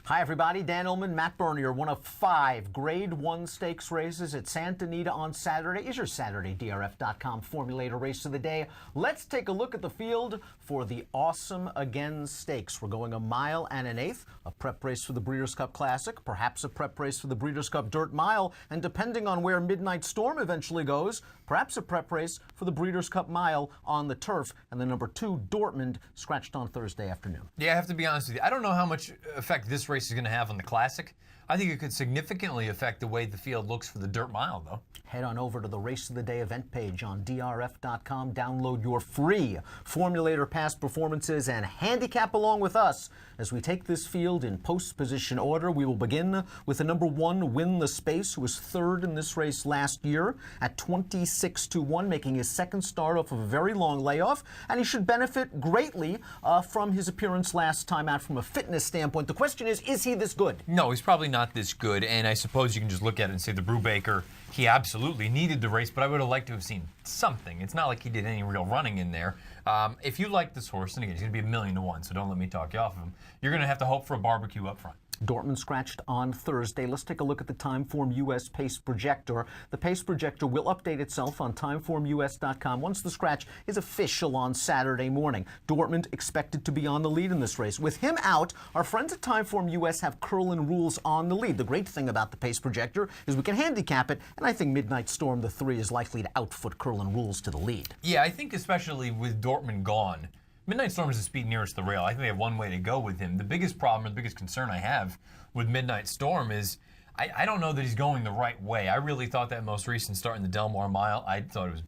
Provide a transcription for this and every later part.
Hi, everybody. Dan Illman, Matt Bernier. One of 5 Grade 1 stakes races at Santa Anita on Saturday is your Saturday DRF.com Formulator Race of the Day. Let's take a look at the field for the Awesome Again Stakes. We're going 1 mile and an eighth, a prep race for the Breeders' Cup Classic, perhaps a prep race for the Breeders' Cup Dirt Mile, and depending on where Midnight Storm eventually goes, perhaps a prep race for the Breeders' Cup Mile on the turf, and the number 2 Dortmund scratched on Thursday afternoon. Yeah, I have to be honest with you. I don't know how much effect this race is going to have on the Classic. I think it could significantly affect the way the field looks for the Dirt Mile, though. Head on over to the Race of the Day event page on DRF.com. Download your free Formulator past performances and handicap along with us as we take this field in post-position order. We will begin with the number 1, Win the Space, who was 3rd in this race last year at 26-1, making his 2nd start off of a very long layoff, and he should benefit greatly from his appearance last time out from a fitness standpoint. The question is he this good? No, he's probably not this good, and I suppose you can just look at it and say the Brubaker, he absolutely needed the race, but I would have liked to have seen something. It's not like he did any real running in there. If you like this horse, and again, he's going to be $1,000,000 to 1, so don't let me talk you off of him, you're going to have to hope for a barbecue up front. Dortmund scratched on Thursday. Let's take a look at the Timeform US Pace Projector. The Pace Projector will update itself on timeformus.com once the scratch is official on Saturday morning. Dortmund expected to be on the lead in this race. With him out, our friends at Timeform US have Curlin Rules on the lead. The great thing about the Pace Projector is we can handicap it, and I think Midnight Storm, the 3, is likely to outfoot Curlin Rules to the lead. Yeah, I think especially with Dortmund gone, Midnight Storm is the speed nearest the rail. I think they have one way to go with him. The biggest problem, or the biggest concern I have with Midnight Storm is I don't know that he's going the right way. I really thought that most recent start in the Delmar Mile, I thought it was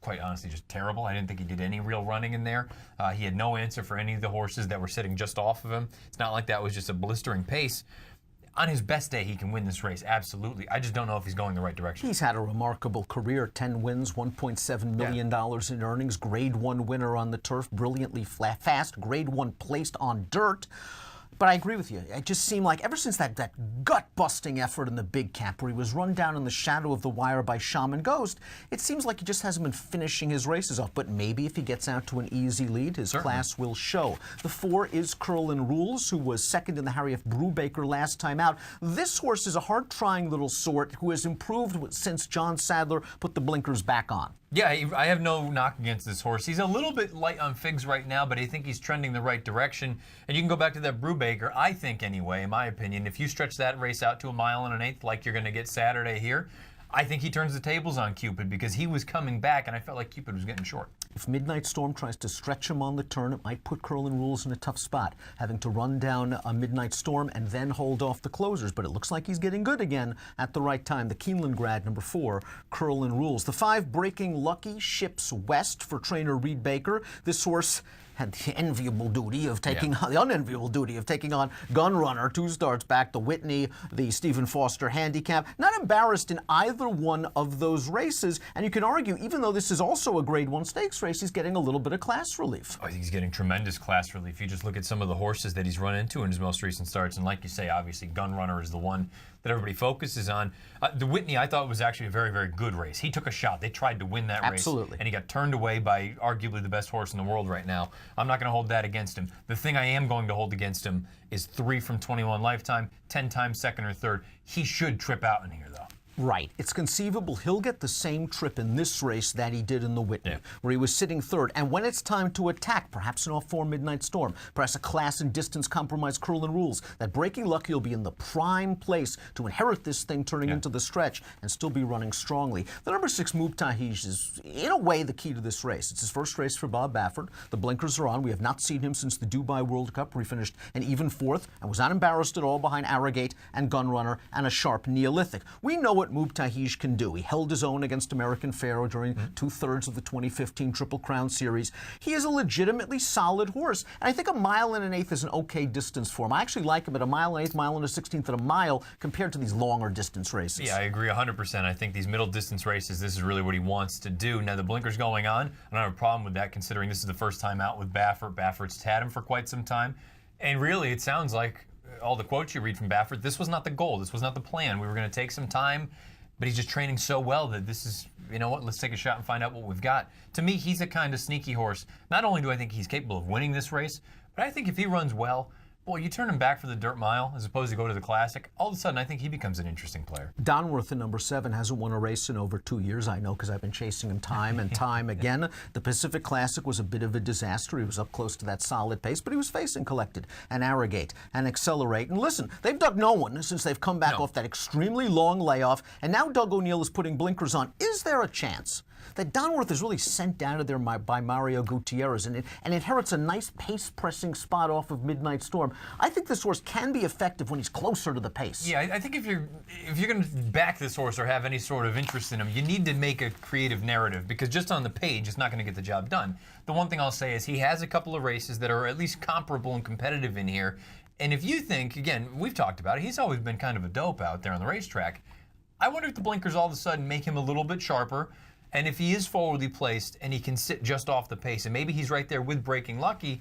quite honestly just terrible. I didn't think he did any real running in there. He had no answer for any of the horses that were sitting just off of him. It's not like that was just a blistering pace. On his best day, he can win this race, absolutely. I just don't know if he's going the right direction. He's had a remarkable career, 10 wins, $1.7 million in earnings, Grade 1 winner on the turf, brilliantly fast, Grade 1 placed on dirt. But I agree with you. It just seemed like ever since that gut-busting effort in the Big Cap where he was run down in the shadow of the wire by Shaman Ghost, it seems like he just hasn't been finishing his races off. But maybe if he gets out to an easy lead, his class will show. The 4 is Curlin Rules, who was 2nd in the Harry F. Brubaker last time out. This horse is a hard-trying little sort who has improved since John Sadler put the blinkers back on. Yeah, I have no knock against this horse. He's a little bit light on figs right now, but I think he's trending the right direction. And you can go back to that Brubaker. I think, anyway, in my opinion, if you stretch that race out to 1 mile and an eighth like you're going to get Saturday here, I think he turns the tables on Cupid because he was coming back, and I felt like Cupid was getting short. If Midnight Storm tries to stretch him on the turn, it might put Curlin Rules in a tough spot, having to run down a Midnight Storm and then hold off the closers. But it looks like he's getting good again at the right time. The Keeneland grad, number 4, Curlin Rules. The 5, Breaking Lucky, ships west for trainer Reed Baker. This horse had the unenviable duty of taking on Gunrunner, 2 starts back, the Whitney, the Stephen Foster handicap. Not embarrassed in either one of those races, and you can argue, even though this is also a Grade 1 stakes race, he's getting a little bit of class relief. I think he's getting tremendous class relief. You just look at some of the horses that he's run into in his most recent starts, and like you say, obviously Gunrunner is the one that everybody focuses on. The Whitney, I thought, was actually a very, very good race. He took a shot. They tried to win that race. Absolutely. And he got turned away by arguably the best horse in the world right now. I'm not going to hold that against him. The thing I am going to hold against him is 3 from 21 Lifetime, 10 times 2nd or 3rd. He should trip out in here, though. Right. It's conceivable he'll get the same trip in this race that he did in the Whitney, where he was sitting 3rd. And when it's time to attack, perhaps an off-form Midnight Storm, perhaps a class and distance compromise Curlin Rules, that Breaking Lucky will be in the prime place to inherit this thing turning into the stretch and still be running strongly. The number 6, Mubtahish, is in a way the key to this race. It's his first race for Bob Baffert. The blinkers are on. We have not seen him since the Dubai World Cup, where he finished an even 4th and was not embarrassed at all behind Arrogate and Gunrunner and a sharp Neolithic. We know what Mubtahish can do. He held his own against American Pharaoh during 2/3 of the 2015 Triple Crown Series. He is a legitimately solid horse, and I think 1 mile and an eighth is an okay distance for him. I actually like him at 1 mile and an eighth, 1 mile and a 16th, and a mile compared to these longer distance races. Yeah, I agree 100%. I think these middle distance races, this is really what he wants to do. Now, the blinker's going on. I don't have a problem with that, considering this is the first time out with Baffert. Baffert's had him for quite some time. And really, it sounds like all the quotes you read from Baffert, this was not the goal. This was not the plan. We were going to take some time, but he's just training so well that this is, you know what, let's take a shot and find out what we've got. To me, he's a kind of sneaky horse. Not only do I think he's capable of winning this race, but I think if he runs well, Boy, you turn him back for the dirt mile as opposed to go to the classic, all of a sudden I think he becomes an interesting player. Donworth in number 7 hasn't won a race in over 2 years. I know because I've been chasing him time and time again. The Pacific Classic was a bit of a disaster. He was up close to that solid pace, but he was facing Collected and Arrogate and Accelerate. And listen, they've dug no one since they've come back off that extremely long layoff, and now Doug O'Neill is putting blinkers on. Is there a chance that Donworth is really sent out of there by Mario Gutierrez and inherits a nice pace-pressing spot off of Midnight Storm? I think this horse can be effective when he's closer to the pace. Yeah, I think if you're going to back this horse or have any sort of interest in him, you need to make a creative narrative, because just on the page, it's not going to get the job done. The one thing I'll say is he has a couple of races that are at least comparable and competitive in here. And if you think, again, we've talked about it, he's always been kind of a dope out there on the racetrack. I wonder if the blinkers all of a sudden make him a little bit sharper. And if he is forwardly placed and he can sit just off the pace, and maybe he's right there with Breaking Lucky,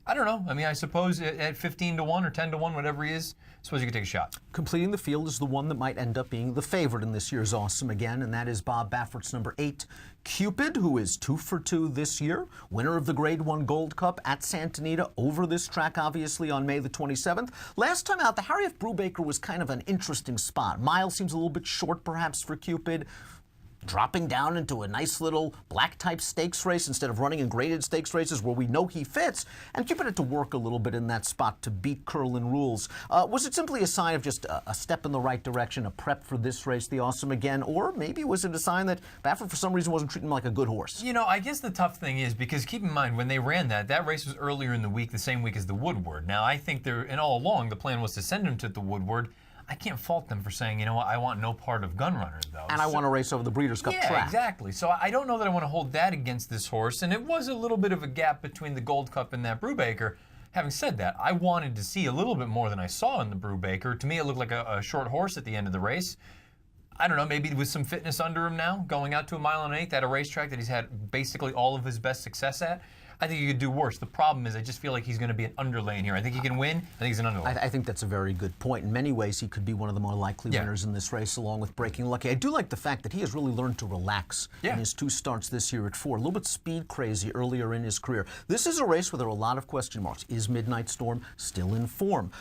I don't know. I mean, I suppose at 15 to 1 or 10 to 1, whatever he is, I suppose you could take a shot. Completing the field is the one that might end up being the favorite in this year's Awesome Again, and that is Bob Baffert's number 8, Cupid, who is 2 for 2 this year, winner of the Grade 1 Gold Cup at Santa Anita, over this track, obviously, on May the 27th. Last time out, the Harry F. Brubaker was kind of an interesting spot. Mile seems a little bit short, perhaps, for Cupid. Dropping down into a nice little black-type stakes race instead of running in graded stakes races where we know he fits, and Cupid had to work a little bit in that spot to beat Curlin Rules. Was it simply a sign of just a step in the right direction, a prep for this race, the Awesome Again, or maybe was it a sign that Baffert for some reason wasn't treating him like a good horse? You know, I guess the tough thing is, because keep in mind, when they ran that race was earlier in the week, the same week as the Woodward. Now, I think and all along, the plan was to send him to the Woodward. I can't fault them for saying, you know what, I want no part of Gunrunner, though. And I want to race over the Breeders' Cup track. Yeah, exactly. So I don't know that I want to hold that against this horse, and it was a little bit of a gap between the Gold Cup and that Brubaker. Having said that, I wanted to see a little bit more than I saw in the Brubaker. To me, it looked like a short horse at the end of the race. I don't know, maybe with some fitness under him now, going out to 1 mile and 1/8 at a racetrack that he's had basically all of his best success at. I think he could do worse. The problem is I just feel like he's going to be an underlane here. I think he can win. I think he's an underlane. I think that's a very good point. In many ways, he could be one of the more likely winners in this race, along with Breaking Lucky. I do like the fact that he has really learned to relax in his 2 starts this year at 4. A little bit speed crazy earlier in his career. This is a race where there are a lot of question marks. Is Midnight Storm still in form?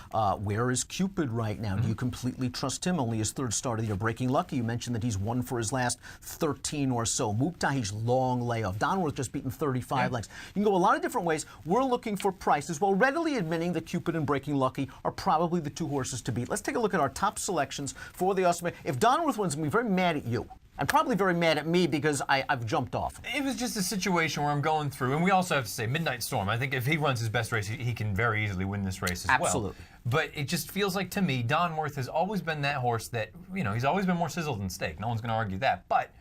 Where is Cupid right now? Do you completely trust him? Only his 3rd start of the year. Breaking Lucky, you mentioned that he's won for his last 13 or so. Muktahi's long layoff. Donworth just beaten 35 lengths. You can go a lot of different ways. We're looking for prices while readily admitting that Cupid and Breaking Lucky are probably the 2 horses to beat. Let's take a look at our top selections for the Awesome. If Donworth wins, I'm going to be very mad at you. I'm probably very mad at me because I've jumped off. It was just a situation where I'm going through, and we also have to say Midnight Storm. I think if he runs his best race, he can very easily win this race as well. Absolutely. But it just feels like, to me, Donworth has always been that horse that, you know, he's always been more sizzled than steak. No one's going to argue that. But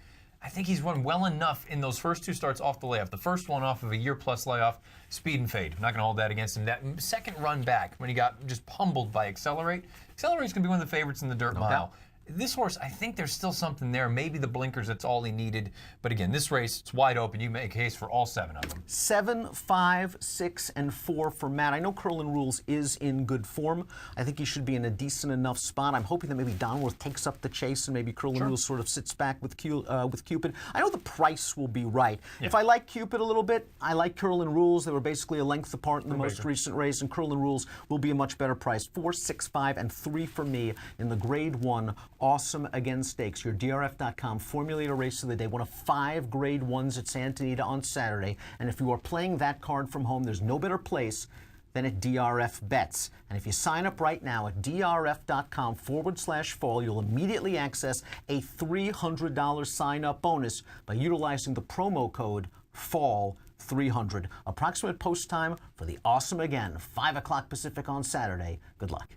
I think he's run well enough in those first 2 starts off the layoff. The first one off of a year-plus layoff, speed and fade. I'm not going to hold that against him. That second run back, when he got just pummeled by Accelerate's going to be one of the favorites in the dirt mile. doubt. This horse, I think there's still something there. Maybe the blinkers, that's all he needed. But again, this race, it's wide open. You make a case for all 7 of them. 7, 5, 6, and 4 for Matt. I know Curlin Rules is in good form. I think he should be in a decent enough spot. I'm hoping that maybe Donworth takes up the chase and maybe Curlin Rules sort of sits back with Cupid. I know the price will be right. If I like Cupid a little bit, I like Curlin Rules. They were basically a length apart in the most recent race, and Curlin Rules will be a much better price. 4, 6, 5, and 3 for me in the Grade 1 Awesome Again Stakes. Your DRF.com formulator race of the day, one of 5 Grade 1s at Santa Anita on Saturday. And if you are playing that card from home, there's no better place than at DRF Bets. And if you sign up right now at drf.com/fall, you'll immediately access a $300 sign-up bonus by utilizing the promo code FALL300. Approximate post time for the Awesome Again, 5 o'clock Pacific on Saturday. Good luck.